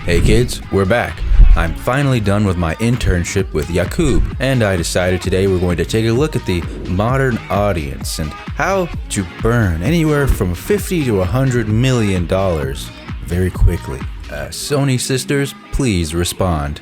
Hey kids, we're back. I'm finally done with my internship with Yakub, and I decided today we're going to take a look at the modern audience and how to burn anywhere from $50 to $100 million very quickly. Sony sisters, please respond.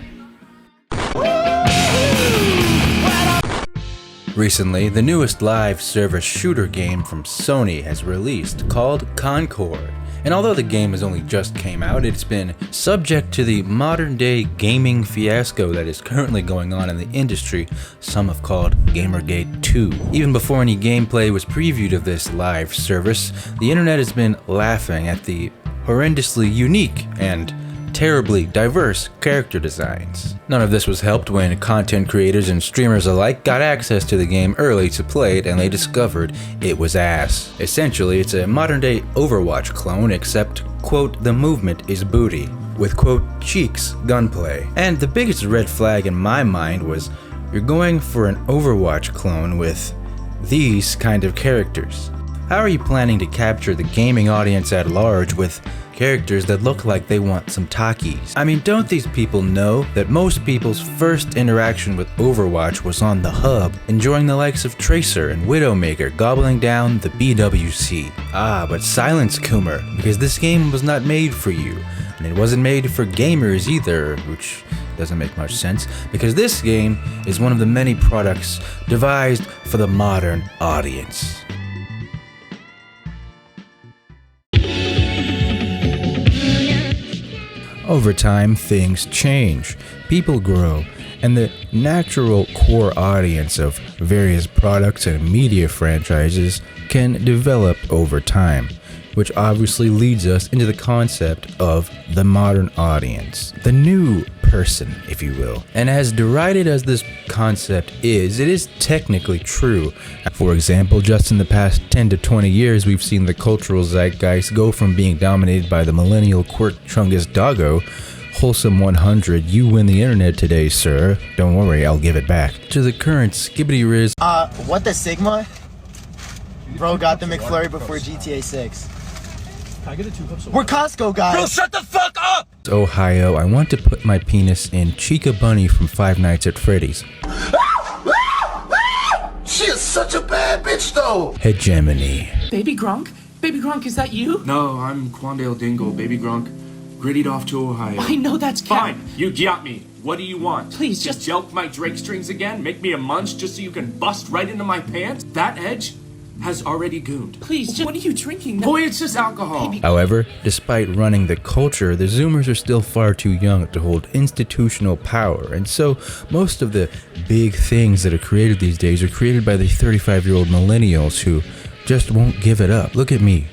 Recently, the newest live service shooter game from Sony has released, called Concord. And although the game has only just came out, it's been subject to the modern-day gaming fiasco that is currently going on in the industry, some have called Gamergate 2. Even before any gameplay was previewed of this live service, the internet has been laughing at the horrendously unique and terribly diverse character designs. None of this was helped when content creators and streamers alike got access to the game early to play it, and they discovered it was ass. Essentially, it's a modern-day Overwatch clone, except, quote, the movement is booty, with, quote, cheeks gunplay. And the biggest red flag in my mind was, you're going for an Overwatch clone with these kind of characters. How are you planning to capture the gaming audience at large with characters that look like they want some Takis? I mean, don't these people know that most people's first interaction with Overwatch was on the hub, enjoying the likes of Tracer and Widowmaker gobbling down the BWC? But silence, Coomer, because this game was not made for you, and it wasn't made for gamers either, which doesn't make much sense, because this game is one of the many products devised for the modern audience. Over time, things change, people grow, and the natural core audience of various products and media franchises can develop over time, which obviously leads us into the concept of the modern audience, the new person, if you will. And as derided as this concept is, it is technically true. For example, just in the past 10 to 20 years, we've seen the cultural zeitgeist go from being dominated by the millennial quirk chungus doggo, wholesome 100, you win the internet today, sir, don't worry, I'll give it back, to the current skibbity riz. What the Sigma? Bro got the McFlurry before GTA 6. Can I get a 2 cups of water? We're Costco guys! Bro, shut the fuck up! Ohio, I want to put my penis in Chica Bunny from Five Nights at Freddy's. She is such a bad bitch, though! Hegemony. Baby Grunk? Baby Grunk, is that you? No, I'm Quandale Dingle, Baby Grunk. Grittied off to Ohio. I know that's Cap. Fine, you got me. What do you want? Please, just jelk my Drake strings again? Make me a munch just so you can bust right into my pants? That edge has already gooned. Please, just... What are you drinking? Boy, it's just alcohol. Baby. However, despite running the culture, the Zoomers are still far too young to hold institutional power, and so most of the big things that are created these days are created by the 35-year-old millennials who just won't give it up. Look at me.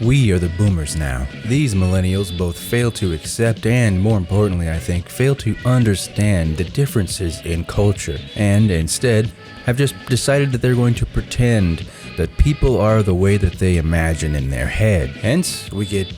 We are the boomers now. These millennials both fail to accept and, more importantly I think, fail to understand the differences in culture, and instead have just decided that they're going to pretend that people are the way that they imagine in their head. Hence, we get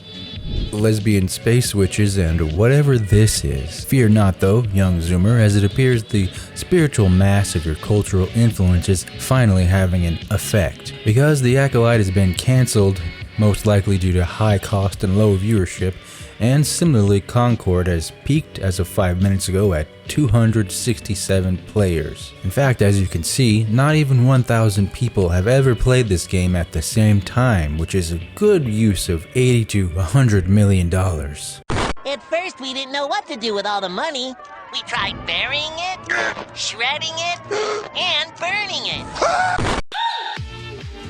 lesbian space witches and whatever this is. Fear not though, young Zoomer, as it appears the spiritual mass of your cultural influence is finally having an effect. Because the Acolyte has been cancelled, most likely due to high cost and low viewership, and similarly Concord has peaked as of 5 minutes ago at 267 players. In fact, as you can see, not even 1,000 people have ever played this game at the same time, which is a good use of $80 to $100 million. At first, we didn't know what to do with all the money. We tried burying it, shredding it, and burning it.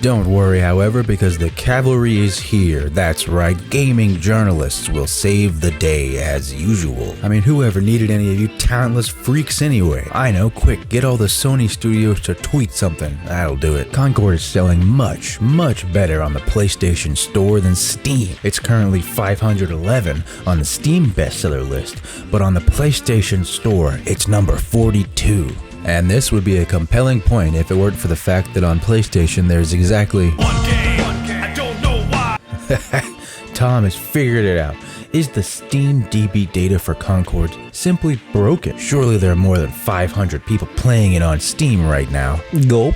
Don't worry, however, because the cavalry is here. That's right, gaming journalists will save the day as usual. I mean, whoever needed any of you talentless freaks anyway? I know, quick, get all the Sony studios to tweet something. That'll do it. Concord is selling much, much better on the PlayStation Store than Steam. It's currently 511 on the Steam bestseller list, but on the PlayStation Store, it's number 42. And this would be a compelling point if it weren't for the fact that on PlayStation there's exactly one game. I don't know why. Tom has figured it out. Is the Steam DB data for Concord simply broken? Surely there are more than 500 people playing it on Steam right now. Gulp.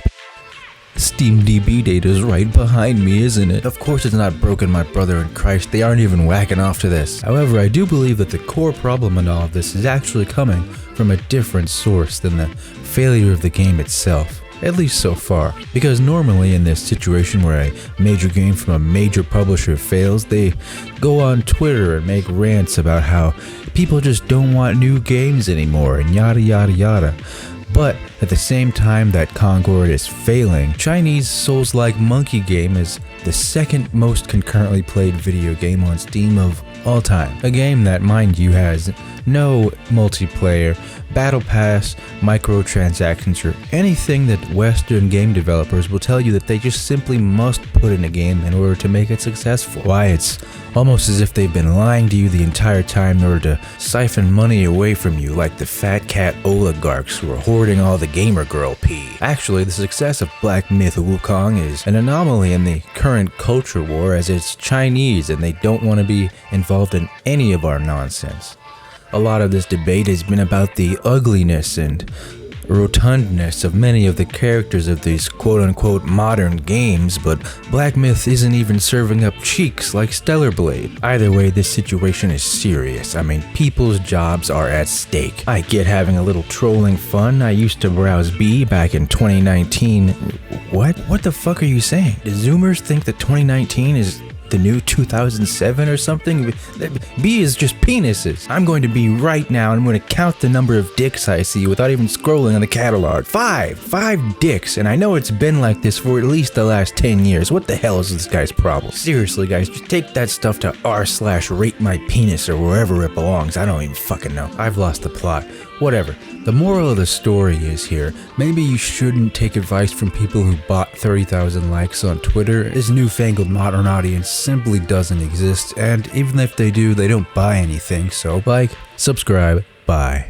Steam DB data's right behind me, isn't it? Of course it's not broken, my brother in Christ. They aren't even whacking off to this. However, I do believe that the core problem in all of this is actually coming from a different source than the failure of the game itself. At least so far. Because normally in this situation where a major game from a major publisher fails, they go on Twitter and make rants about how people just don't want new games anymore and yada yada yada. But at the same time that Concord is failing, Chinese Souls-like monkey game is the second most concurrently played video game on Steam of all time. A game that, mind you, has no multiplayer, battle pass, microtransactions, or anything that Western game developers will tell you that they just simply must put in a game in order to make it successful. Why, it's almost as if they've been lying to you the entire time in order to siphon money away from you, like the fat cat oligarchs who are hoarding all the gamer girl pee. Actually, the success of Black Myth Wukong is an anomaly in the current culture war, as it's Chinese and they don't want to be involved in any of our nonsense. A lot of this debate has been about the ugliness and rotundness of many of the characters of these quote-unquote modern games, but Black Myth isn't even serving up cheeks like Stellar Blade. Either way, this situation is serious. I mean, people's jobs are at stake. I get having a little trolling fun. I used to browse B back in 2019. What? What the fuck are you saying? Do Zoomers think that 2019 is the new 2007 or something? B is just penises. I'm going to be right now and I'm going to count the number of dicks I see without even scrolling on the catalog. Five dicks, and I know it's been like this for at least the last 10 years. What the hell is this guy's problem? Seriously guys, just take that stuff to r/ratemypenis or wherever it belongs. I don't even fucking know. I've lost the plot. Whatever. The moral of the story is here, maybe you shouldn't take advice from people who bought 30,000 likes on Twitter. This newfangled modern audience simply doesn't exist, and even if they do, they don't buy anything, so like, subscribe, bye.